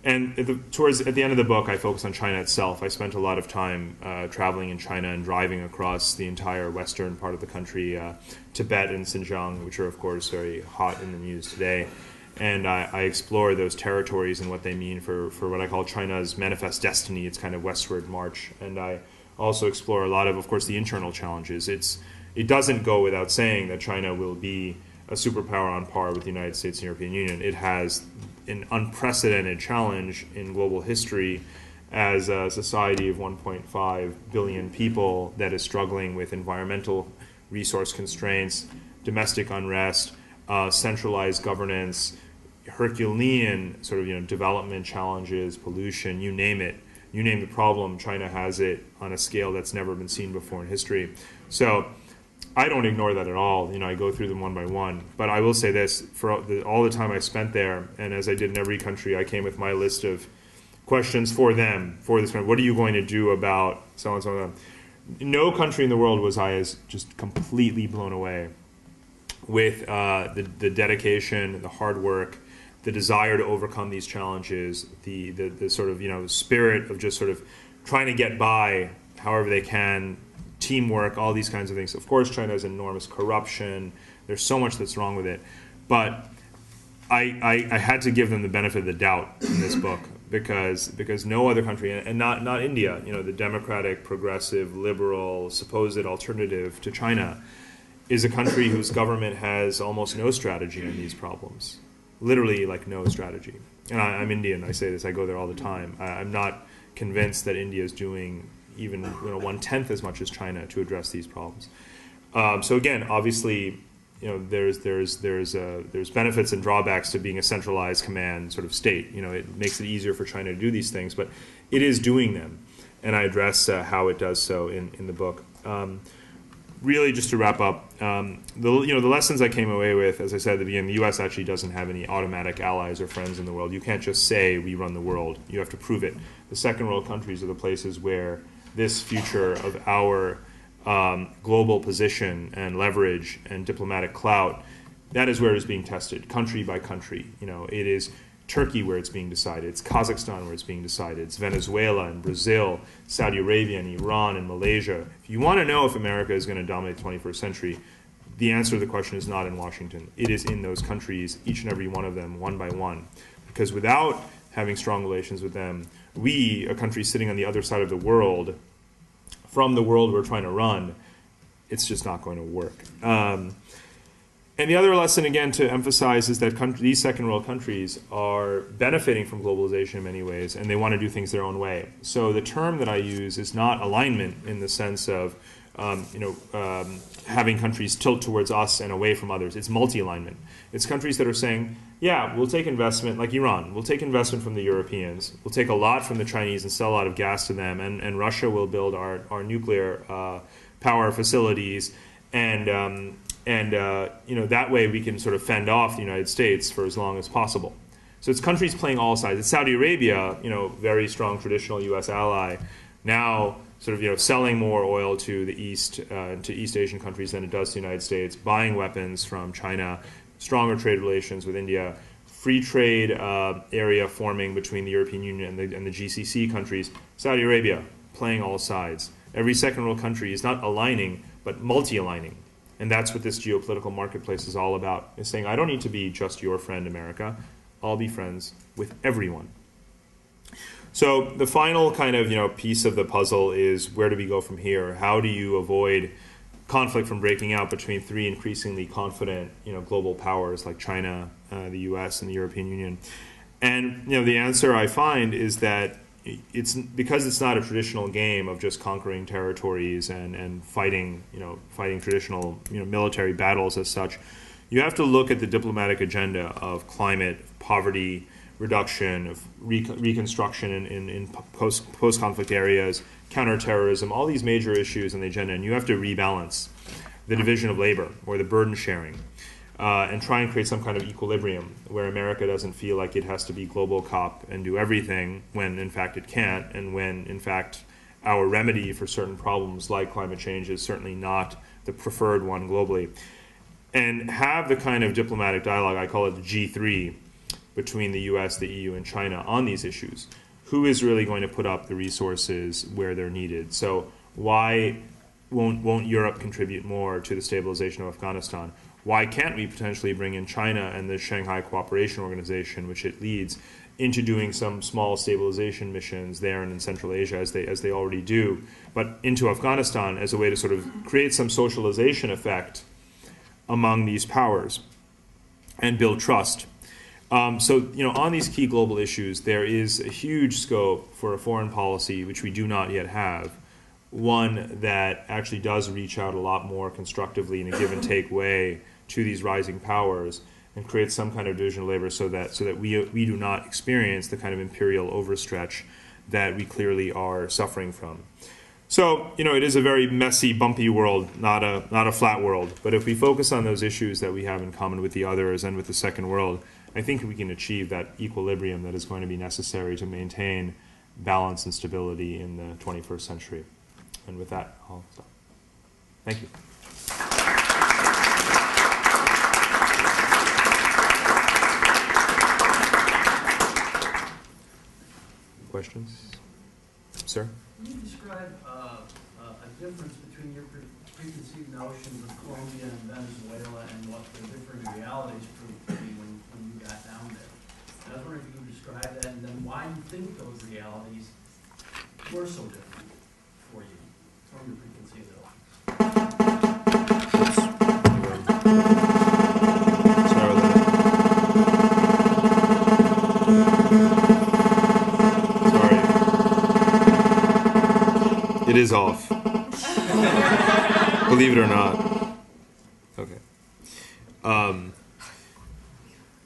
And at the end of the book, I focus on China itself. I spent a lot of time traveling in China and driving across the entire western part of the country, Tibet and Xinjiang, which are, of course, very hot in the news today. And I explore those territories and what they mean for what I call China's manifest destiny, its kind of westward march. And I also explore a lot of course, the internal challenges. It doesn't go without saying that China will be a superpower on par with the United States and European Union. It has an unprecedented challenge in global history as a society of 1.5 billion people that is struggling with environmental resource constraints, domestic unrest, centralized governance, Herculean sort of development challenges, pollution, you name it. You name the problem, China has it on a scale that's never been seen before in history. So I don't ignore that at all. I go through them one by one. But I will say this, for all the time I spent there, and as I did in every country, I came with my list of questions for them, for this country. What are you going to do about so and so and so? No country in the world was I as just completely blown away with the dedication, the hard work, the desire to overcome these challenges, the sort of spirit of just sort of trying to get by however they can, teamwork, all these kinds of things. Of course, China has enormous corruption. There's so much that's wrong with it, but I had to give them the benefit of the doubt in this book because no other country, and not India, the democratic, progressive, liberal, supposed alternative to China, is a country whose government has almost no strategy on these problems. Literally, like, no strategy. And I'm Indian, I say this, I go there all the time. I'm not convinced that India is doing even 1/10 as much as China to address these problems. So again, obviously, there's benefits and drawbacks to being a centralized command sort of state. It makes it easier for China to do these things, but it is doing them, and I address how it does so in the book. Really, just to wrap up, the lessons I came away with, as I said at the beginning, the U.S. actually doesn't have any automatic allies or friends in the world. You can't just say we run the world. You have to prove it. The second world countries are the places where this future of our global position and leverage and diplomatic clout, that is where it is being tested, country by country. It is Turkey where it's being decided. It's Kazakhstan where it's being decided. It's Venezuela and Brazil, Saudi Arabia and Iran and Malaysia. If you want to know if America is going to dominate the 21st century, the answer to the question is not in Washington. It is in those countries, each and every one of them, one by one. Because without having strong relations with them, we, a country sitting on the other side of the world, from the world we're trying to run, it's just not going to work. And the other lesson, again, to emphasize is that these second world countries are benefiting from globalization in many ways, and they want to do things their own way. So the term that I use is not alignment in the sense of having countries tilt towards us and away from others. It's multi-alignment. It's countries that are saying, yeah, we'll take investment, like Iran. We'll take investment from the Europeans. We'll take a lot from the Chinese and sell a lot of gas to them, and Russia will build our nuclear power facilities, and that way we can sort of fend off the United States for as long as possible. So it's countries playing all sides. It's Saudi Arabia, very strong traditional U.S. ally, now sort of selling more oil to the East, to East Asian countries than it does to the United States, buying weapons from China, stronger trade relations with India, free trade area forming between the European Union and the GCC countries. Saudi Arabia playing all sides. Every second world country is not aligning, but multi-aligning. And that's what this geopolitical marketplace is all about, is saying, I don't need to be just your friend, America. I'll be friends with everyone. So the final kind of piece of the puzzle is, where do we go from here? How do you avoid conflict from breaking out between three increasingly confident global powers like China, the U.S., and the European Union? And the answer I find is that it's because it's not a traditional game of just conquering territories and fighting traditional military battles as such. You have to look at the diplomatic agenda of climate, poverty reduction, of reconstruction in post-conflict areas, counterterrorism, all these major issues on the agenda, and you have to rebalance the division of labor or the burden sharing, and try and create some kind of equilibrium where America doesn't feel like it has to be global cop and do everything when in fact it can't, and when in fact our remedy for certain problems like climate change is certainly not the preferred one globally. And have the kind of diplomatic dialogue, I call it the G3, between the US, the EU, and China on these issues. Who is really going to put up the resources where they're needed? So why won't Europe contribute more to the stabilization of Afghanistan? Why can't we potentially bring in China and the Shanghai Cooperation Organization, which it leads, into doing some small stabilization missions there and in Central Asia, as they already do, but into Afghanistan as a way to sort of create some socialization effect among these powers and build trust. So, on these key global issues, there is a huge scope for a foreign policy which we do not yet have, one that actually does reach out a lot more constructively in a give and take way to these rising powers and create some kind of division of labor so that we do not experience the kind of imperial overstretch that we clearly are suffering from. So, it is a very messy, bumpy world, not a flat world. But if we focus on those issues that we have in common with the others and with the second world, I think we can achieve that equilibrium that is going to be necessary to maintain balance and stability in the 21st century. And with that, I'll stop. Thank you. Questions? Sir? Can you describe a difference between your preconceived notions of Colombia and Venezuela and what the different realities proved to be when you got down there? And I was wondering if you could describe that and then why you think those realities were so different for you from your preconceived notions. It is off. Believe it or not. Okay.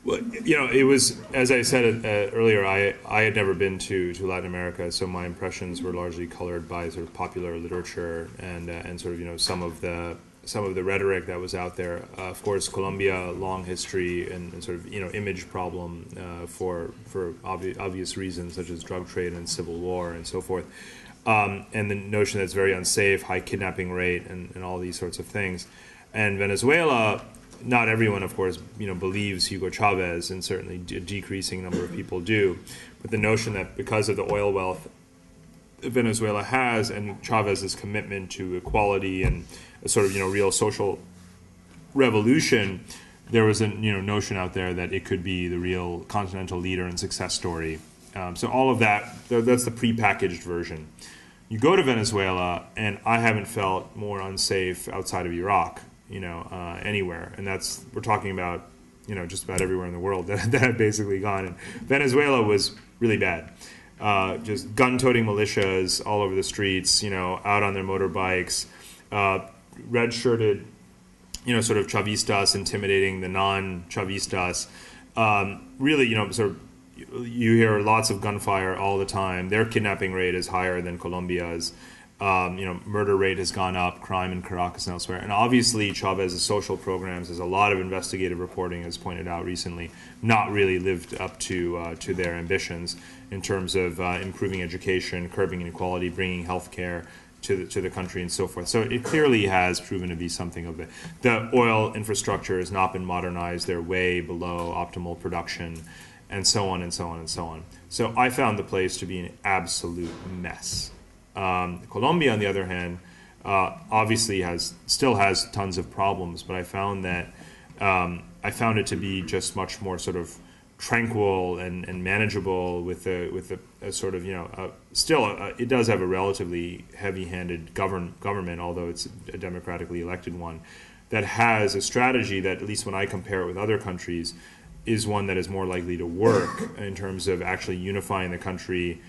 Well, it was, as I said earlier, I had never been to Latin America, so my impressions were largely colored by sort of popular literature and sort of some of the rhetoric that was out there. Of course, Colombia, long history and sort of image problem for obvious reasons such as drug trade and civil war and so forth. And the notion that it's very unsafe, high kidnapping rate, and all these sorts of things. And Venezuela, not everyone, of course, believes Hugo Chavez, and certainly a decreasing number of people do. But the notion that because of the oil wealth that Venezuela has and Chavez's commitment to equality and a sort of real social revolution, there was a notion out there that it could be the real continental leader and success story. So all of that's the prepackaged version. You go to Venezuela, and I haven't felt more unsafe outside of Iraq, anywhere. And we're talking about, just about everywhere in the world that I've basically gone. And Venezuela was really bad. Just gun-toting militias all over the streets, out on their motorbikes, red-shirted, sort of Chavistas intimidating the non-Chavistas. Really, sort of, you hear lots of gunfire all the time. Their kidnapping rate is higher than Colombia's. Murder rate has gone up, crime in Caracas and elsewhere. And obviously, Chavez's social programs, there's a lot of investigative reporting, as pointed out recently, not really lived up to their ambitions in terms of improving education, curbing inequality, bringing health care to the country and so forth. So it clearly has proven to be something of it. The oil infrastructure has not been modernized. They're way below optimal production, and so on and so on and so on. So I found the place to be an absolute mess. Colombia, on the other hand, obviously still has tons of problems, but I found it to be just much more sort of tranquil and manageable with a sort of it does have a relatively heavy-handed government, although it's a democratically elected one, that has a strategy that, at least when I compare it with other countries, is one that is more likely to work in terms of actually unifying the country,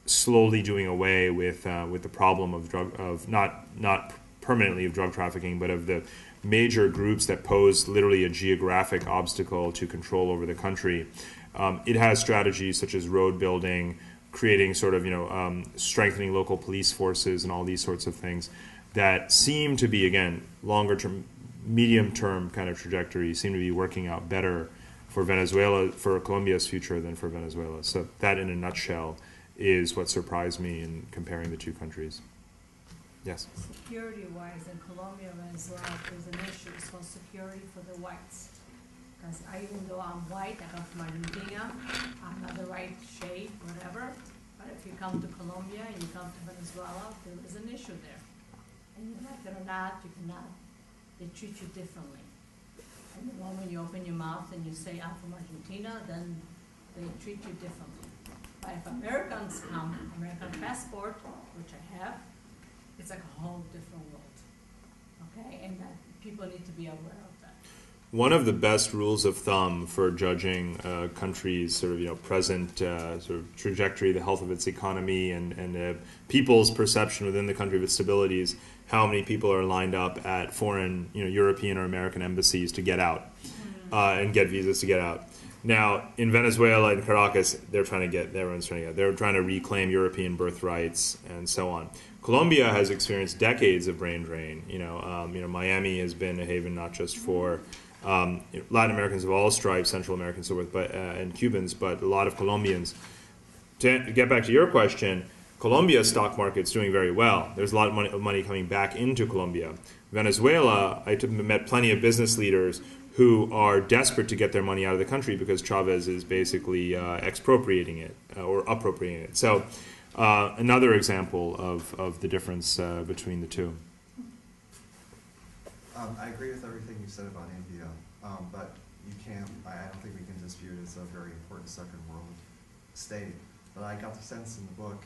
slowly doing away with the problem of not permanently of drug trafficking, but of the major groups that pose literally a geographic obstacle to control over the country. It has strategies such as road building, creating sort of strengthening local police forces, and all these sorts of things that seem to be, again, longer term, medium term kind of trajectories seem to be working out better for Venezuela, for Colombia's future than for Venezuela. So that, in a nutshell, is what surprised me in comparing the two countries. Yes? Security-wise, in Colombia and Venezuela, there's an issue. So security for the whites. Because even though I'm white, I come from Argentina, I'm not the right shade, whatever. But if you come to Colombia and you come to Venezuela, there is an issue there. And you like it or not, you cannot, they treat you differently. And the moment you open your mouth and you say, I'm from Argentina, then they treat you differently. But if Americans come, American passport, which I have, it's like a whole different world. Okay, and that people need to be aware of that. One of the best rules of thumb for judging a country's sort of present sort of trajectory, the health of its economy, and people's perception within the country of its stability is how many people are lined up at foreign, European or American embassies to get out and get visas to get out. Now, in Venezuela and Caracas, everyone's trying to get. They're trying to reclaim European birthrights and so on. Colombia has experienced decades of brain drain. Miami has been a haven not just for Latin Americans of all stripes, Central Americans, so forth, and Cubans, but a lot of Colombians. To get back to your question, Colombia's stock market's doing very well. There's a lot of money coming back into Colombia. Venezuela, I met plenty of business leaders who are desperate to get their money out of the country because Chavez is basically expropriating it or appropriating it. So another example of the difference between the two. I agree with everything you said about India, but I don't think we can dispute it's a very important second world state. But I got the sense in the book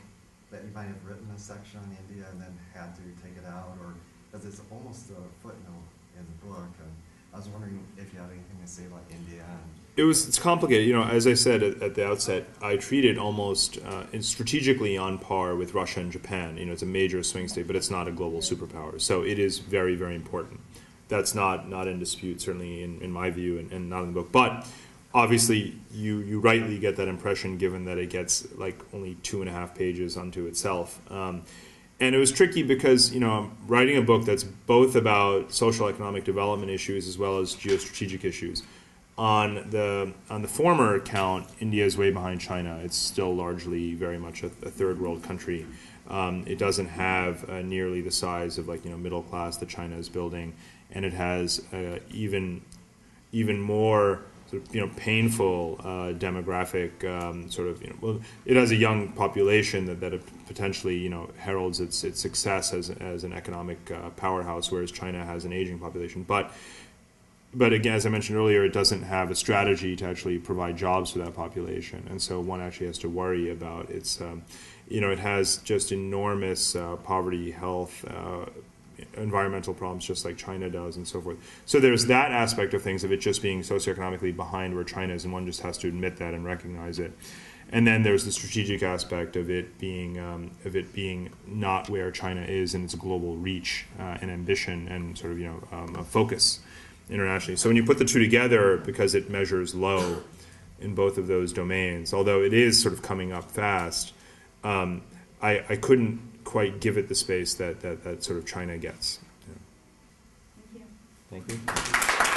that you might have written a section on India and then had to take it out, or because it's almost a footnote in the book. And I was wondering if you had anything to say about India. It's complicated. As I said at the outset, I treat it almost strategically on par with Russia and Japan. It's a major swing state, but it's not a global superpower. So it is very, very important. That's not in dispute, certainly in my view, and not in the book. But obviously, you rightly get that impression, given that it gets like only 2.5 pages unto itself. And it was tricky because, I'm writing a book that's both about social economic development issues as well as geostrategic issues. On the former account, India is way behind China. It's still largely very much a third world country. It doesn't have nearly the size of middle class that China is building, and it has even more sort of, painful demographic it has a young population that potentially heralds its success as an economic powerhouse, whereas China has an aging population. But again, as I mentioned earlier, it doesn't have a strategy to actually provide jobs for that population, and so one actually has to worry about its. It has just enormous poverty, health, environmental problems, just like China does, and so forth. So there's that aspect of things, of it just being socioeconomically behind where China is, and one just has to admit that and recognize it. And then there's the strategic aspect of it being not where China is in its global reach and ambition and sort of a focus internationally. So when you put the two together, because it measures low in both of those domains, although it is sort of coming up fast, I couldn't quite give it the space that sort of China gets. Yeah. Thank you. Thank you.